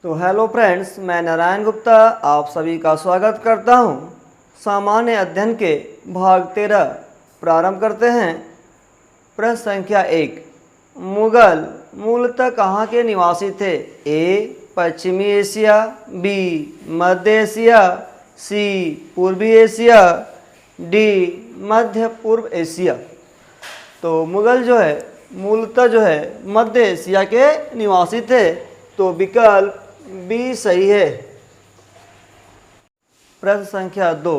तो hello friends, मैं नारायण गुप्ता आप सभी का स्वागत करता हूं। सामान्य अध्ययन के भाग 13 प्रारंभ करते हैं। प्रश्न संख्या 1, मुगल मूलतः कहाँ के निवासी थे? ए. पश्चिमी एशिया, बी. मध्य एशिया, सी. पूर्वी एशिया, डी. मध्य पूर्व एशिया। तो मुगल जो है मूलतः मध्य एशिया के निवासी थे, तो विकल्प बी सही है। प्रश्न संख्या 2,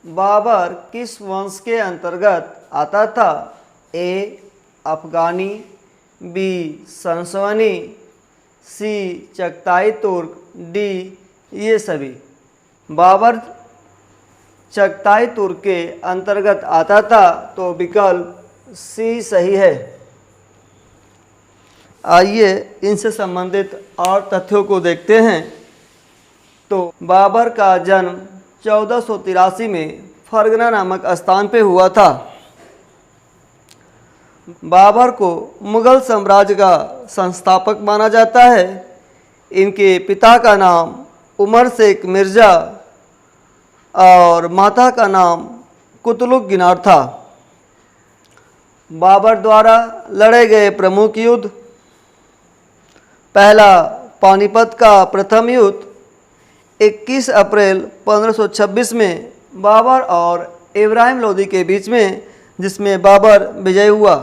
बाबर किस वंश के अंतर्गत आता था? ए. अफगानी, बी. संसवनी, सी. चगताई तुर्क, डी. ये सभी। बाबर चगताई तुर्क के अंतर्गत आता था, तो विकल्प सी सही है। आइए इनसे संबंधित और तथ्यों को देखते हैं। तो बाबर का जन्म 1483 में फरगना नामक स्थान पे हुआ था। बाबर को मुगल साम्राज्य का संस्थापक माना जाता है। इनके पिता का नाम उमर शेख मिर्ज़ा और माता का नाम कुतुलुक गिनार था। बाबर द्वारा लड़े गए प्रमुख युद्ध: पहला पानीपत का प्रथम युद्ध 21 अप्रैल 1526 में बाबर और इब्राहिम लोदी के बीच में, जिसमें बाबर विजय हुआ।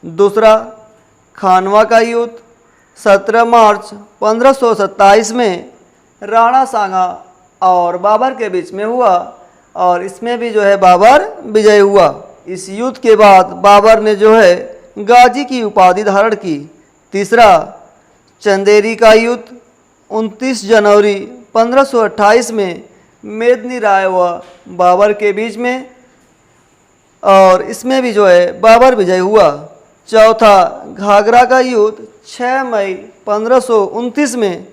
दूसरा खानवा का युद्ध 17 मार्च 1527 में राणा सांगा और बाबर के बीच में हुआ और इसमें भी बाबर विजय हुआ। इस युद्ध के बाद बाबर ने गाजी की उपाधि धारण की। तीसरा चंदेरी का युद्ध 29 जनवरी 1528 में मेदनी राय व बाबर के बीच में और इसमें भी बाबर विजय हुआ। चौथा घाघरा का युद्ध 6 मई 1529 में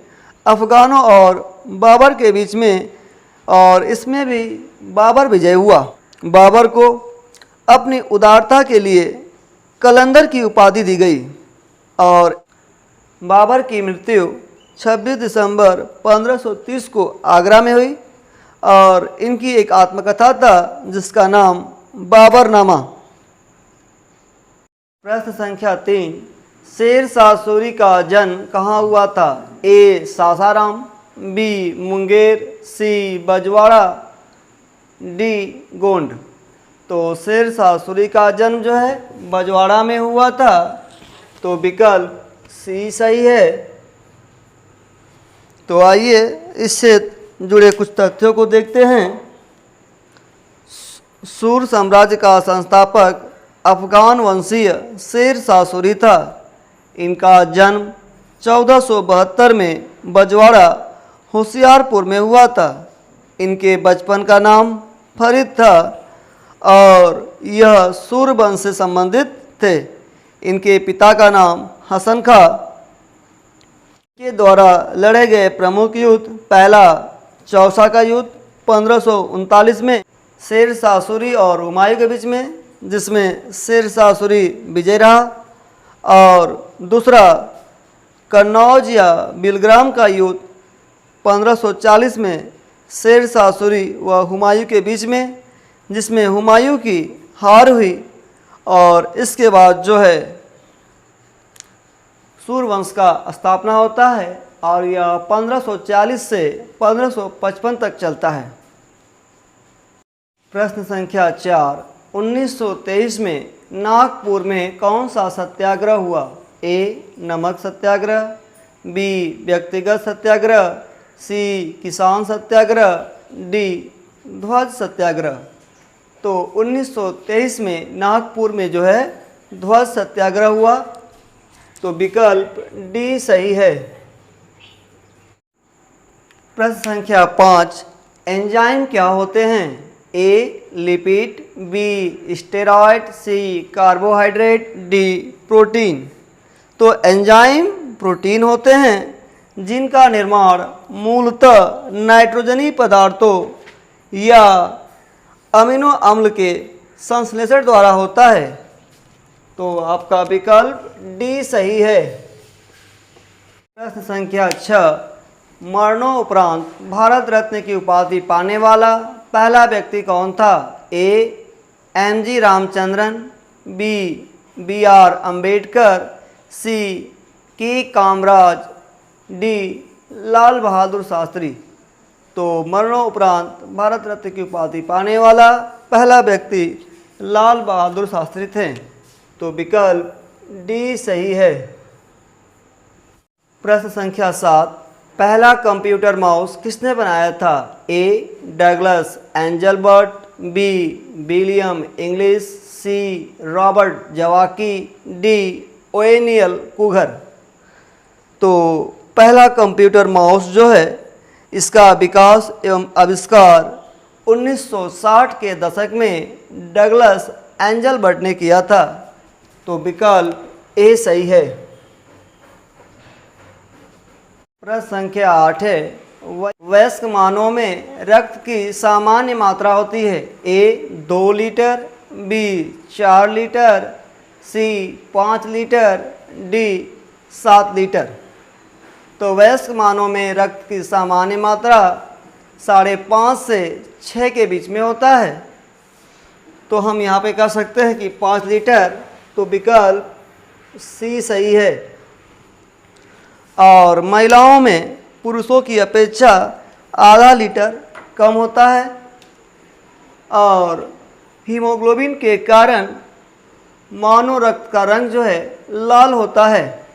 अफगानों और बाबर के बीच में और इसमें भी बाबर विजय हुआ। बाबर को अपनी उदारता के लिए कलंदर की उपाधि दी गई और बाबर की मृत्यु 26 दिसंबर 1530 को आगरा में हुई और इनकी एक आत्मकथा था जिसका नाम बाबरनामा। प्रश्न संख्या 3, शेर शाह सूरी का जन्म कहाँ हुआ था? ए. सासाराम, बी. मुंगेर, सी. बजवाड़ा, डी. गोंड। तो शेर शाह सूरी का जन्म बजवाड़ा में हुआ था, तो विकल्प सी सही है। तो आइए इससे जुड़े कुछ तथ्यों को देखते हैं। सूर साम्राज्य का संस्थापक अफगान वंशीय शेर शाह सूरी था। इनका जन्म 1472 में बजवाड़ा होशियारपुर में हुआ था। इनके बचपन का नाम फरीद था और यह सूर वंश से संबंधित थे। इनके पिता का नाम हसन खां। के द्वारा लड़े गए प्रमुख युद्ध: पहला चौसा का युद्ध 1539 में शेर शाह सूरी और हुमायूं के बीच में, जिसमें शेर शाह सूरी विजय रहा। और दूसरा कन्नौज या बिलग्राम का युद्ध 1540 में शेर शाह सूरी व हुमायूं के बीच में, जिसमें हुमायूं की हार हुई और इसके बाद सूर वंश का स्थापना होता है और यह 1540 से 1555 तक चलता है। प्रश्न संख्या 4, 1923 में नागपुर में कौन सा सत्याग्रह हुआ? ए. नमक सत्याग्रह, बी. व्यक्तिगत सत्याग्रह, सी. किसान सत्याग्रह, डी. ध्वज सत्याग्रह। तो 1923 में नागपुर में ध्वज सत्याग्रह हुआ, तो विकल्प डी सही है। प्रश्न संख्या 5, एंजाइम क्या होते हैं? A. Lipid, B. Steroid, C. Carbohydrate, D. Protein. तो एंजाइम प्रोटीन होते हैं जिनका निर्माण मूलतः नाइट्रोजनी पदार्थों या अमीनो अम्ल के संश्लेषण द्वारा होता है, तो आपका विकल्प डी सही है। प्रश्न संख्या 6, मरणोपरांत भारत रत्न की उपाधि पाने वाला पहला व्यक्ति कौन था? A. M G Ramachandran, B. B R Ambedkar, C. K Kamaraj, D. Lal Bahadur Shastri. तो मरणोपरांत भारत रत्न की उपाधि पाने वाला पहला व्यक्ति लाल बहादुर शास्त्री थे। तो विकल्प डी सही है। प्रश्न संख्या 7, पहला कंप्यूटर माउस किसने बनाया था? A. Douglas Engelbart, B. William English, C. Robert Zawacki, D. O'Neill Kugar. तो पहला कंप्यूटर माउस जो है इसका विकास एवं आविष्कार 1960 के दशक में डगलस एंजलबर्ट ने किया था। तो विकल्प ए सही है। प्रश्न संख्या 8 है, वयस्क मानव में रक्त की सामान्य मात्रा होती है? ए. 2 लीटर, बी. 4 लीटर, सी. 5 लीटर, डी. 7 लीटर। तो वयस्क मानव में रक्त की सामान्य मात्रा 5.5 से 6 के बीच में होता है। तो हम यहाँ पे कह सकते हैं कि 5 लीटर। तो विकल्प सी सही है। और महिलाओं में पुरुषों की अपेक्षा आधा लीटर कम होता है और हीमोग्लोबिन के कारण मानव रक्त का रंग जो है लाल होता है।